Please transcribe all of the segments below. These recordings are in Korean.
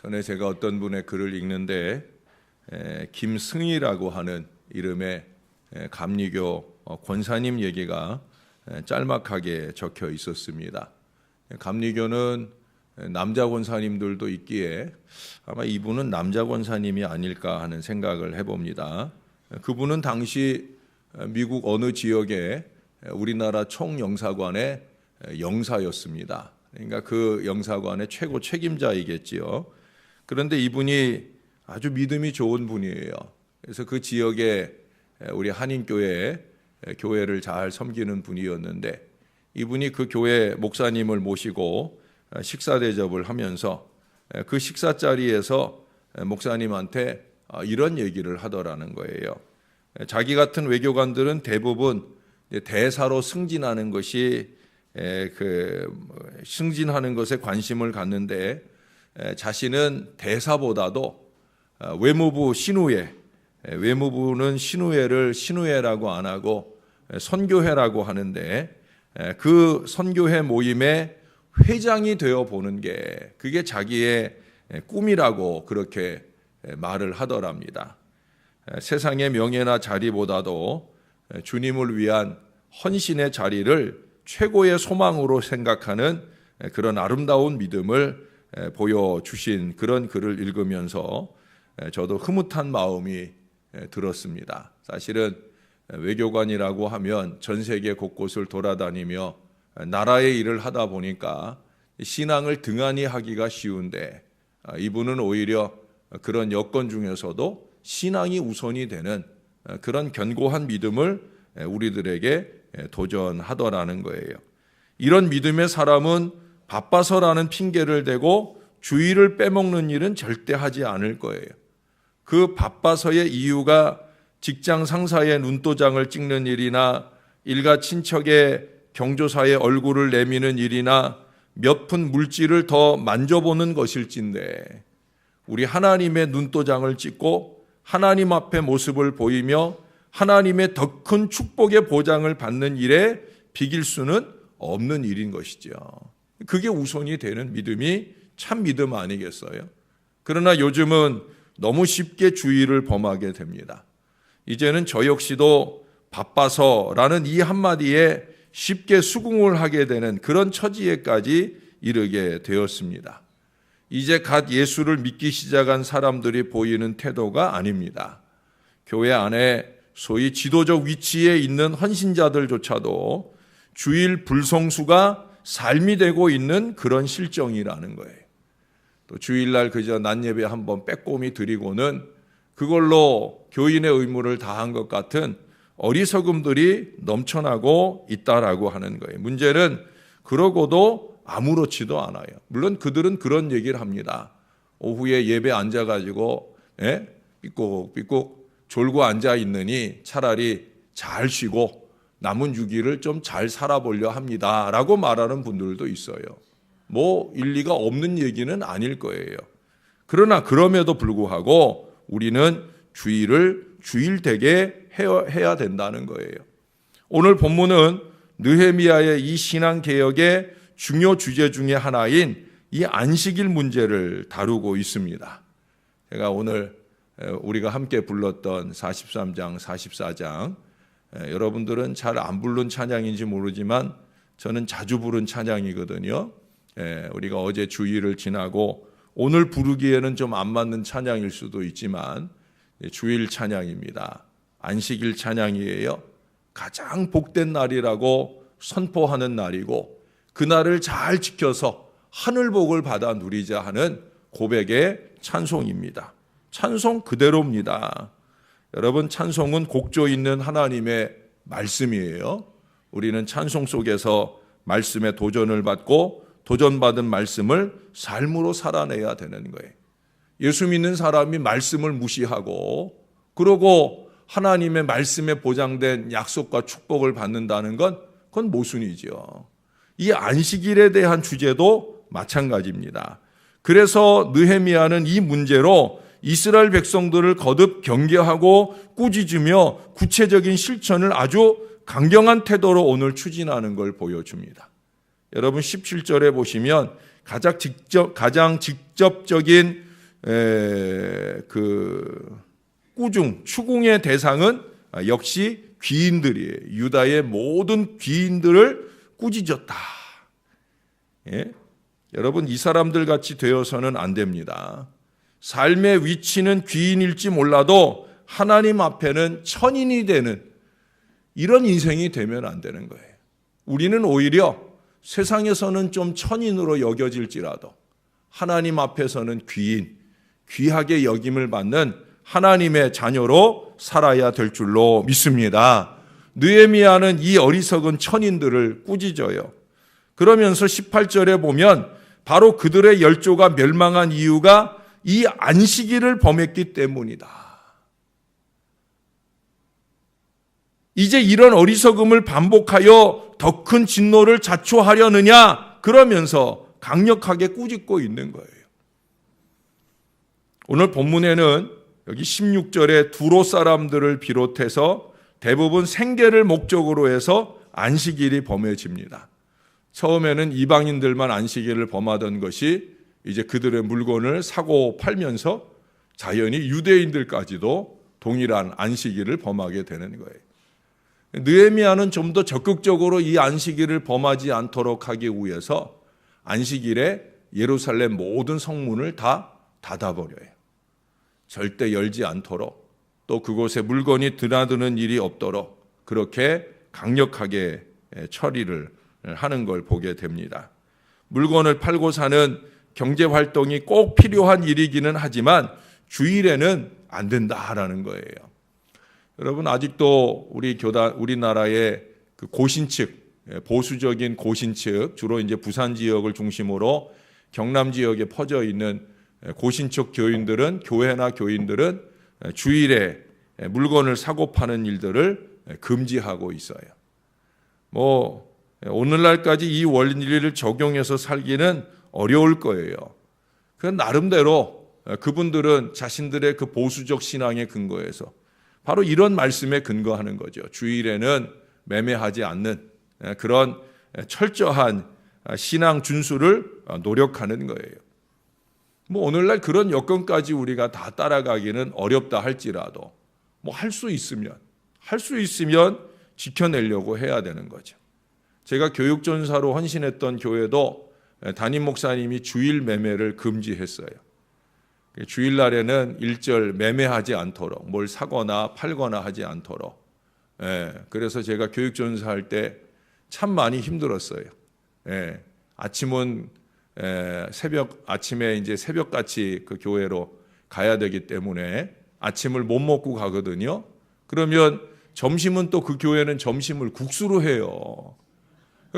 전에 제가 어떤 분의 글을 읽는데 김승희라고 하는 이름의 감리교 권사님 얘기가 짤막하게 적혀 있었습니다. 감리교는 남자 권사님들도 있기에 아마 이분은 남자 권사님이 아닐까 하는 생각을 해봅니다. 그분은 당시 미국 어느 지역에 우리나라 총영사관의 영사였습니다. 그러니까 그 영사관의 최고 책임자이겠지요. 그런데 이분이 아주 믿음이 좋은 분이에요. 그래서 그 지역에 우리 한인교회 교회를 잘 섬기는 분이었는데 이분이 그 교회 목사님을 모시고 식사 대접을 하면서 그 식사 자리에서 목사님한테 이런 얘기를 하더라는 거예요. 자기 같은 외교관들은 대부분 대사로 승진하는 것이 승진하는 것에 관심을 갖는데 자신은 대사보다도 외무부 신우회, 외무부는 신우회를 신우회라고 안 하고 선교회라고 하는데 그 선교회 모임의 회장이 되어 보는 게 그게 자기의 꿈이라고 그렇게 말을 하더랍니다. 세상의 명예나 자리보다도 주님을 위한 헌신의 자리를 최고의 소망으로 생각하는 그런 아름다운 믿음을 보여주신 그런 글을 읽으면서 저도 흐뭇한 마음이 들었습니다. 사실은 외교관이라고 하면 전 세계 곳곳을 돌아다니며 나라의 일을 하다 보니까 신앙을 등한히 하기가 쉬운데 이분은 오히려 그런 여건 중에서도 신앙이 우선이 되는 그런 견고한 믿음을 우리들에게 도전하더라는 거예요. 이런 믿음의 사람은 바빠서라는 핑계를 대고 주의를 빼먹는 일은 절대 하지 않을 거예요. 그 바빠서의 이유가 직장 상사의 눈도장을 찍는 일이나 일가 친척의 경조사의 얼굴을 내미는 일이나 몇 푼 물질을 더 만져보는 것일진데 우리 하나님의 눈도장을 찍고 하나님 앞에 모습을 보이며 하나님의 더 큰 축복의 보장을 받는 일에 비길 수는 없는 일인 것이죠. 그게 우선이 되는 믿음이 참 믿음 아니겠어요? 그러나 요즘은 너무 쉽게 주의를 범하게 됩니다. 이제는 저 역시도 바빠서라는 이 한마디에 쉽게 수긍을 하게 되는 그런 처지에까지 이르게 되었습니다. 이제 갓 예수를 믿기 시작한 사람들이 보이는 태도가 아닙니다. 교회 안에 소위 지도적 위치에 있는 헌신자들조차도 주일 불성수가 삶이 되고 있는 그런 실정이라는 거예요. 또 주일날 그저 낮예배 한번 빼꼼히 드리고는 그걸로 교인의 의무를 다한 것 같은 어리석음들이 넘쳐나고 있다라고 하는 거예요. 문제는 그러고도 아무렇지도 않아요. 물론 그들은 그런 얘기를 합니다. 오후에 예배 앉아가지고 삐꾹삐꾹 졸고 앉아 있느니 차라리 잘 쉬고 남은 6일을 좀 잘 살아보려 합니다 라고 말하는 분들도 있어요. 뭐 일리가 없는 얘기는 아닐 거예요. 그러나 그럼에도 불구하고 우리는 주일을 주일되게 해야 된다는 거예요. 오늘 본문은 느헤미야의 이 신앙개혁의 중요 주제 중에 하나인 이 안식일 문제를 다루고 있습니다. 제가 오늘 우리가 함께 불렀던 43장, 44장 여러분들은 잘 안 부른 찬양인지 모르지만 저는 자주 부른 찬양이거든요. 우리가 어제 주일을 지나고 오늘 부르기에는 좀 안 맞는 찬양일 수도 있지만 주일 찬양입니다. 안식일 찬양이에요. 가장 복된 날이라고 선포하는 날이고 그날을 잘 지켜서 하늘복을 받아 누리자 하는 고백의 찬송입니다. 찬송 그대로입니다. 여러분, 찬송은 곡조 있는 하나님의 말씀이에요. 우리는 찬송 속에서 말씀에 도전을 받고 도전받은 말씀을 삶으로 살아내야 되는 거예요. 예수 믿는 사람이 말씀을 무시하고 그러고 하나님의 말씀에 보장된 약속과 축복을 받는다는 건 그건 모순이죠. 이 안식일에 대한 주제도 마찬가지입니다. 그래서 느헤미야는 이 문제로 이스라엘 백성들을 거듭 경계하고 꾸짖으며 구체적인 실천을 아주 강경한 태도로 오늘 추진하는 걸 보여줍니다. 여러분 17절에 보시면 가장 직접적인 추궁의 대상은 역시 귀인들이에요. 유다의 모든 귀인들을 꾸짖었다. 예? 여러분, 이 사람들 같이 되어서는 안 됩니다. 삶의 위치는 귀인일지 몰라도 하나님 앞에는 천인이 되는 이런 인생이 되면 안 되는 거예요. 우리는 오히려 세상에서는 좀 천인으로 여겨질지라도 하나님 앞에서는 귀인, 귀하게 여김을 받는 하나님의 자녀로 살아야 될 줄로 믿습니다. 느헤미야는 이 어리석은 천인들을 꾸짖어요. 그러면서 18절에 보면 바로 그들의 열조가 멸망한 이유가 이 안식일을 범했기 때문이다. 이제 이런 어리석음을 반복하여 더 큰 진노를 자초하려느냐, 그러면서 강력하게 꾸짖고 있는 거예요. 오늘 본문에는 여기 16절에 두로 사람들을 비롯해서 대부분 생계를 목적으로 해서 안식일이 범해집니다. 처음에는 이방인들만 안식일을 범하던 것이 이제 그들의 물건을 사고 팔면서 자연히 유대인들까지도 동일한 안식일을 범하게 되는 거예요. 느헤미야는 좀 더 적극적으로 이 안식일을 범하지 않도록 하기 위해서 안식일에 예루살렘 모든 성문을 다 닫아버려요. 절대 열지 않도록, 또 그곳에 물건이 드나드는 일이 없도록 그렇게 강력하게 처리를 하는 걸 보게 됩니다. 물건을 팔고 사는 경제활동이 꼭 필요한 일이기는 하지만 주일에는 안 된다라는 거예요. 여러분, 아직도 우리나라의 그 고신측, 보수적인 고신측, 주로 이제 부산 지역을 중심으로 경남 지역에 퍼져 있는 고신측 교회나 교인들은 주일에 물건을 사고 파는 일들을 금지하고 있어요. 오늘날까지 이 원리를 적용해서 살기는 어려울 거예요. 그 나름대로 그분들은 자신들의 그 보수적 신앙에 근거해서 바로 이런 말씀에 근거하는 거죠. 주일에는 매매하지 않는 그런 철저한 신앙 준수를 노력하는 거예요. 오늘날 그런 여건까지 우리가 다 따라가기는 어렵다 할지라도 할 수 있으면 지켜내려고 해야 되는 거죠. 제가 교육전사로 헌신했던 교회도 담임 목사님이 주일 매매를 금지했어요. 주일날에는 일절 매매하지 않도록, 뭘 사거나 팔거나 하지 않도록. 그래서 제가 교육전사할 때 참 많이 힘들었어요. 아침은 아침에 이제 새벽같이 그 교회로 가야 되기 때문에 아침을 못 먹고 가거든요. 그러면 점심은 또 그 교회는 점심을 국수로 해요.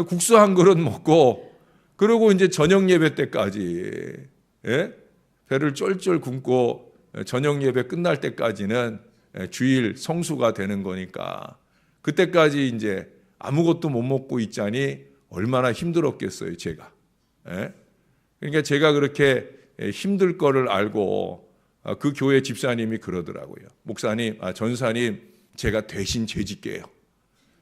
국수 한 그릇 먹고, 그리고 이제 저녁 예배 때까지, 배를 쫄쫄 굶고 저녁 예배 끝날 때까지는 주일 성수가 되는 거니까, 그때까지 이제 아무것도 못 먹고 있자니 얼마나 힘들었겠어요, 제가. 그러니까 제가 그렇게 힘들 거를 알고 그 교회 집사님이 그러더라고요. 목사님, 전사님, 제가 대신 재질게요.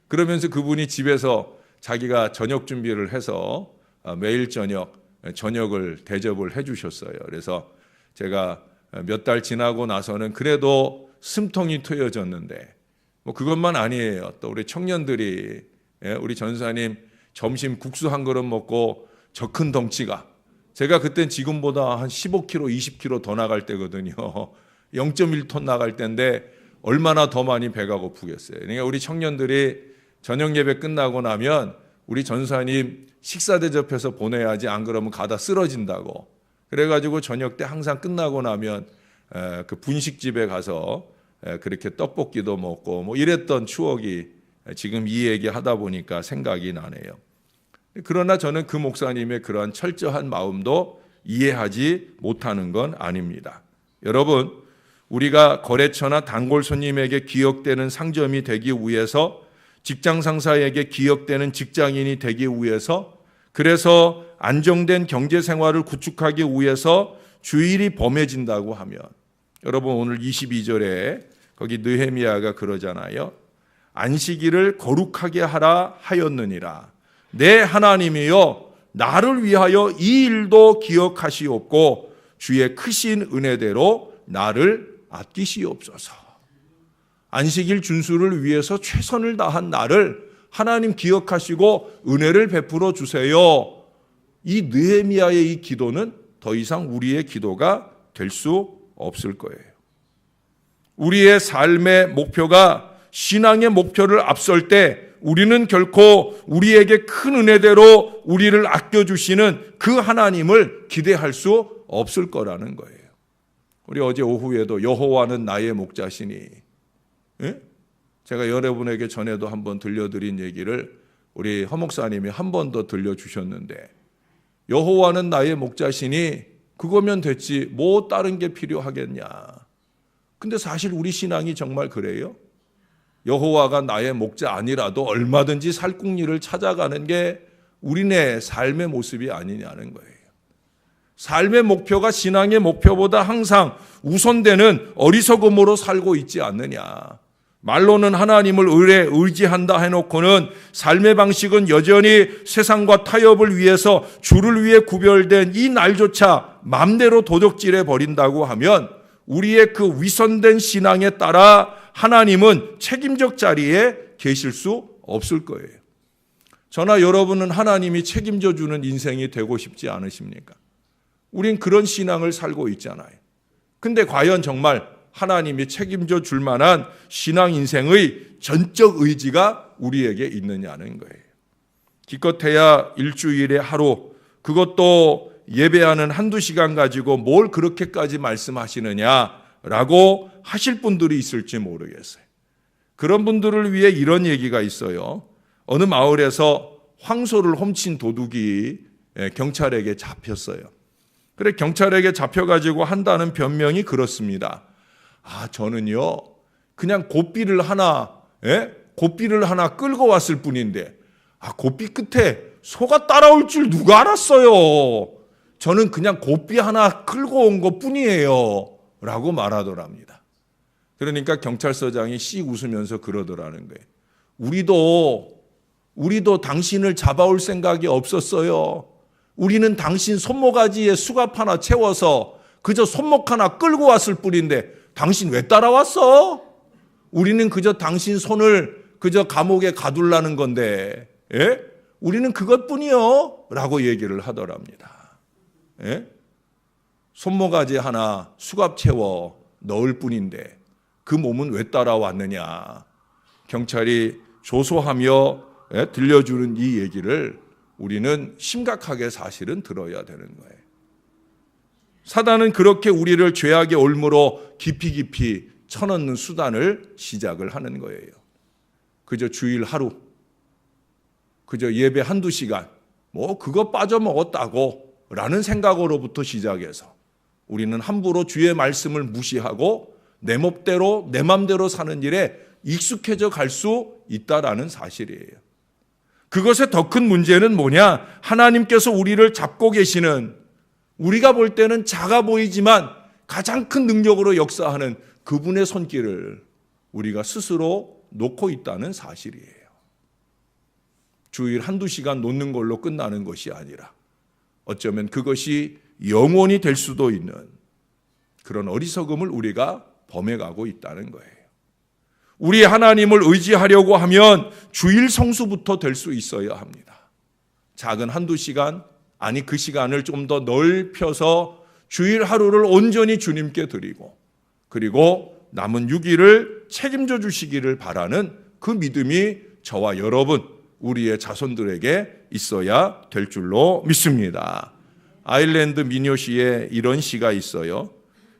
그러면서 그분이 집에서 자기가 저녁 준비를 해서 매일 저녁을 대접을 해 주셨어요. 그래서 제가 몇 달 지나고 나서는 그래도 숨통이 트여졌는데, 그것만 아니에요. 또 우리 청년들이, 우리 전사님 점심 국수 한 그릇 먹고 저 큰 덩치가, 제가 그땐 지금보다 한 15kg, 20kg 더 나갈 때거든요. 0.1톤 나갈 때인데 얼마나 더 많이 배가 고프겠어요. 그러니까 우리 청년들이 저녁 예배 끝나고 나면 우리 전사님 식사 대접해서 보내야지, 안 그러면 가다 쓰러진다고. 그래가지고 저녁 때 항상 끝나고 나면 그 분식집에 가서 그렇게 떡볶이도 먹고 이랬던 추억이 지금 이 얘기 하다 보니까 생각이 나네요. 그러나 저는 그 목사님의 그러한 철저한 마음도 이해하지 못하는 건 아닙니다. 여러분, 우리가 거래처나 단골 손님에게 기억되는 상점이 되기 위해서, 직장 상사에게 기억되는 직장인이 되기 위해서, 그래서 안정된 경제 생활을 구축하기 위해서 주일이 범해진다고 하면, 여러분 오늘 22절에 거기 느헤미야가 그러잖아요. 안식일을 거룩하게 하라 하였느니라. 내 하나님이여 나를 위하여 이 일도 기억하시옵고 주의 크신 은혜대로 나를 아끼시옵소서. 안식일 준수를 위해서 최선을 다한 나를 하나님 기억하시고 은혜를 베풀어 주세요. 이 느헤미야의 이 기도는 더 이상 우리의 기도가 될 수 없을 거예요. 우리의 삶의 목표가 신앙의 목표를 앞설 때 우리는 결코 우리에게 큰 은혜대로 우리를 아껴주시는 그 하나님을 기대할 수 없을 거라는 거예요. 우리 어제 오후에도 여호와는 나의 목자시니, 제가 여러분에게 전에도 한번 들려드린 얘기를 우리 허 목사님이 한 번 더 들려주셨는데, 여호와는 나의 목자시니 그거면 됐지 뭐 다른 게 필요하겠냐. 근데 사실 우리 신앙이 정말 그래요? 여호와가 나의 목자 아니라도 얼마든지 살궁리를 찾아가는 게 우리네 삶의 모습이 아니냐는 거예요. 삶의 목표가 신앙의 목표보다 항상 우선되는 어리석음으로 살고 있지 않느냐. 말로는 하나님을 의지한다 해놓고는 삶의 방식은 여전히 세상과 타협을 위해서 주를 위해 구별된 이 날조차 마음대로 도적질해 버린다고 하면 우리의 그 위선된 신앙에 따라 하나님은 책임적 자리에 계실 수 없을 거예요. 저나 여러분은 하나님이 책임져 주는 인생이 되고 싶지 않으십니까? 우린 그런 신앙을 살고 있잖아요. 근데 과연 정말 하나님이 책임져 줄 만한 신앙 인생의 전적 의지가 우리에게 있느냐는 거예요. 기껏해야 일주일에 하루, 그것도 예배하는 한두 시간 가지고 뭘 그렇게까지 말씀하시느냐라고 하실 분들이 있을지 모르겠어요. 그런 분들을 위해 이런 얘기가 있어요. 어느 마을에서 황소를 훔친 도둑이 경찰에게 잡혔어요. 그래 경찰에게 잡혀가지고 한다는 변명이 그렇습니다. 저는요 그냥 고삐를 하나 끌고 왔을 뿐인데 고삐 끝에 소가 따라올 줄 누가 알았어요. 저는 그냥 고삐 하나 끌고 온 것 뿐이에요 라고 말하더랍니다. 그러니까 경찰서장이 씩 웃으면서 그러더라는 거예요. 우리도 당신을 잡아올 생각이 없었어요. 우리는 당신 손모가지에 수갑 하나 채워서 그저 손목 하나 끌고 왔을 뿐인데 당신 왜 따라왔어? 우리는 그저 당신 손을 그저 감옥에 가둘라는 건데, 우리는 그것뿐이요 라고 얘기를 하더랍니다. 손모가지 하나 수갑 채워 넣을 뿐인데 그 몸은 왜 따라왔느냐. 경찰이 조소하며 들려주는 이 얘기를 우리는 심각하게 사실은 들어야 되는 거예요. 사단은 그렇게 우리를 죄악의 올무로 깊이 쳐넣는 수단을 시작을 하는 거예요. 그저 주일 하루, 그저 예배 한두 시간, 그거 빠져먹었다고 라는 생각으로부터 시작해서 우리는 함부로 주의 말씀을 무시하고 내 맘대로 사는 일에 익숙해져 갈 수 있다라는 사실이에요. 그것의 더 큰 문제는 뭐냐? 하나님께서 우리를 잡고 계시는, 우리가 볼 때는 작아 보이지만 가장 큰 능력으로 역사하는 그분의 손길을 우리가 스스로 놓고 있다는 사실이에요. 주일 한두 시간 놓는 걸로 끝나는 것이 아니라 어쩌면 그것이 영원히 될 수도 있는 그런 어리석음을 우리가 범해가고 있다는 거예요. 우리 하나님을 의지하려고 하면 주일 성수부터 될 수 있어야 합니다. 작은 한두 시간, 아니 그 시간을 좀 더 넓혀서 주일 하루를 온전히 주님께 드리고 그리고 남은 6일을 책임져 주시기를 바라는 그 믿음이 저와 여러분, 우리의 자손들에게 있어야 될 줄로 믿습니다. 아일랜드 민요시에 이런 시가 있어요.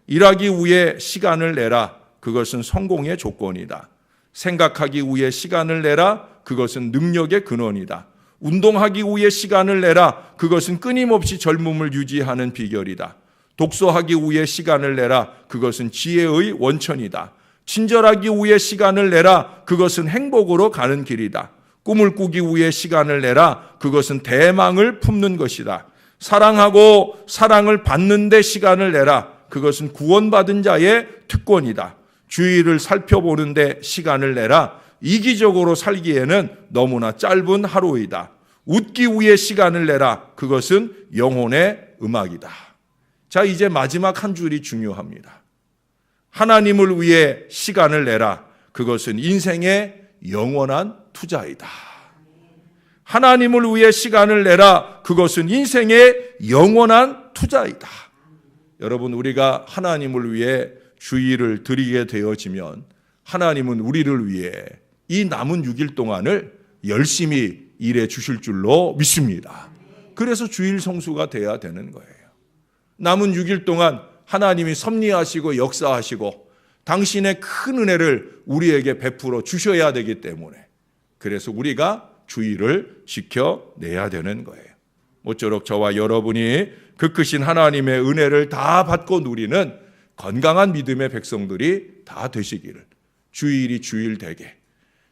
일하기 위해 시간을 내라. 그것은 성공의 조건이다. 생각하기 위해 시간을 내라. 그것은 능력의 근원이다. 운동하기 위해 시간을 내라. 그것은 끊임없이 젊음을 유지하는 비결이다. 독서하기 위해 시간을 내라. 그것은 지혜의 원천이다. 친절하기 위해 시간을 내라. 그것은 행복으로 가는 길이다. 꿈을 꾸기 위해 시간을 내라. 그것은 대망을 품는 것이다. 사랑하고 사랑을 받는 데 시간을 내라. 그것은 구원받은 자의 특권이다. 주위를 살펴보는 데 시간을 내라. 이기적으로 살기에는 너무나 짧은 하루이다. 웃기 위해 시간을 내라. 그것은 영혼의 음악이다. 자, 이제 마지막 한 줄이 중요합니다. 하나님을 위해 시간을 내라. 그것은 인생의 영원한 투자이다. 하나님을 위해 시간을 내라. 그것은 인생의 영원한 투자이다. 여러분, 우리가 하나님을 위해 주일을 드리게 되어지면 하나님은 우리를 위해 이 남은 6일 동안을 열심히 일해 주실 줄로 믿습니다. 그래서 주일 성수가 돼야 되는 거예요. 남은 6일 동안 하나님이 섭리하시고 역사하시고 당신의 큰 은혜를 우리에게 베풀어 주셔야 되기 때문에, 그래서 우리가 주일을 지켜내야 되는 거예요. 모쪼록 저와 여러분이 그 크신 하나님의 은혜를 다 받고 누리는 건강한 믿음의 백성들이 다 되시기를, 주일이 주일되게,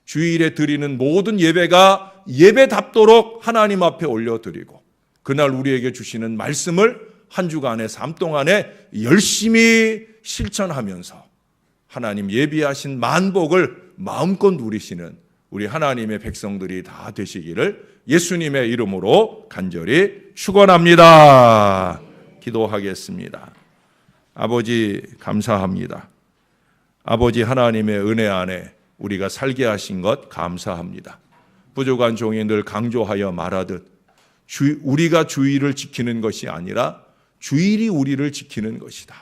주일에 드리는 모든 예배가 예배답도록 하나님 앞에 올려드리고, 그날 우리에게 주시는 말씀을 한 주간의 삶 동안에 열심히 실천하면서 하나님 예비하신 만복을 마음껏 누리시는 우리 하나님의 백성들이 다 되시기를 예수님의 이름으로 간절히 축원합니다. 기도하겠습니다. 아버지, 감사합니다. 아버지, 하나님의 은혜 안에 우리가 살게 하신 것 감사합니다. 부족한 종이 늘 강조하여 말하듯 우리가 주일을 지키는 것이 아니라 주일이 우리를 지키는 것이다.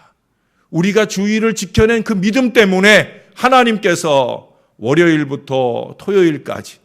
우리가 주일을 지켜낸 그 믿음 때문에 하나님께서 월요일부터 토요일까지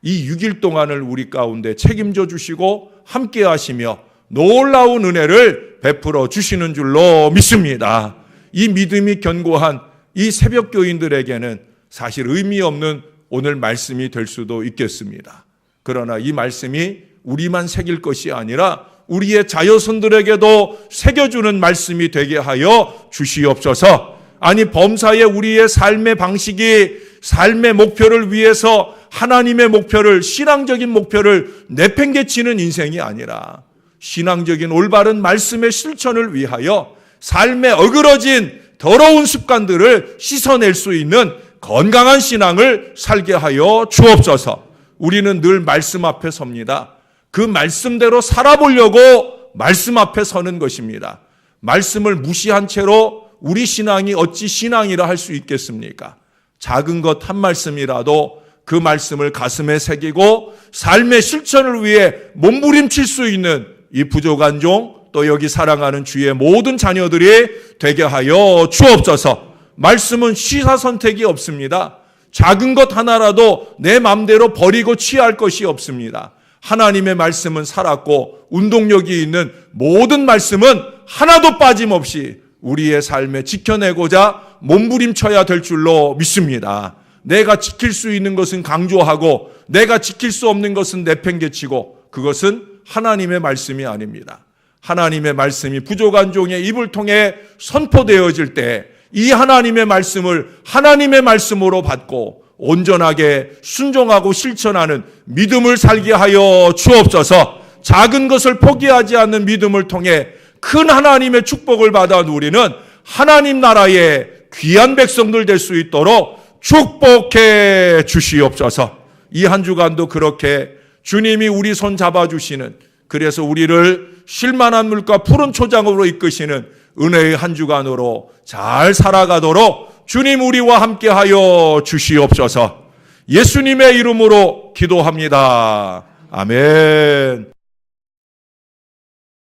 이 6일 동안을 우리 가운데 책임져 주시고 함께 하시며 놀라운 은혜를 베풀어 주시는 줄로 믿습니다. 이 믿음이 견고한 이 새벽 교인들에게는 사실 의미 없는 오늘 말씀이 될 수도 있겠습니다. 그러나 이 말씀이 우리만 새길 것이 아니라 우리의 자녀손들에게도 새겨주는 말씀이 되게 하여 주시옵소서. 아니, 범사에 우리의 삶의 방식이 삶의 목표를 위해서 하나님의 목표를, 신앙적인 목표를 내팽개치는 인생이 아니라 신앙적인 올바른 말씀의 실천을 위하여 삶에 어그러진 더러운 습관들을 씻어낼 수 있는 건강한 신앙을 살게 하여 주옵소서. 우리는 늘 말씀 앞에 섭니다. 그 말씀대로 살아보려고 말씀 앞에 서는 것입니다. 말씀을 무시한 채로 우리 신앙이 어찌 신앙이라 할 수 있겠습니까? 작은 것 한 말씀이라도 그 말씀을 가슴에 새기고 삶의 실천을 위해 몸부림칠 수 있는 이 부족한 종, 또 여기 사랑하는 주의 모든 자녀들이 되게 하여 주옵소서. 말씀은 시사선택이 없습니다. 작은 것 하나라도 내 마음대로 버리고 취할 것이 없습니다. 하나님의 말씀은 살았고 운동력이 있는 모든 말씀은 하나도 빠짐없이 우리의 삶에 지켜내고자 몸부림쳐야 될 줄로 믿습니다. 내가 지킬 수 있는 것은 강조하고 내가 지킬 수 없는 것은 내팽개치고, 그것은 하나님의 말씀이 아닙니다. 하나님의 말씀이 부족한 종의 입을 통해 선포되어질 때 이 하나님의 말씀을 하나님의 말씀으로 받고 온전하게 순종하고 실천하는 믿음을 살게 하여 주옵소서. 작은 것을 포기하지 않는 믿음을 통해 큰 하나님의 축복을 받아 누리는 하나님 나라의 귀한 백성들 될 수 있도록 축복해 주시옵소서. 이 한 주간도 그렇게 주님이 우리 손 잡아주시는, 그래서 우리를 쉴만한 물과 푸른 초장으로 이끄시는 은혜의 한 주간으로 잘 살아가도록 주님 우리와 함께하여 주시옵소서. 예수님의 이름으로 기도합니다. 아멘.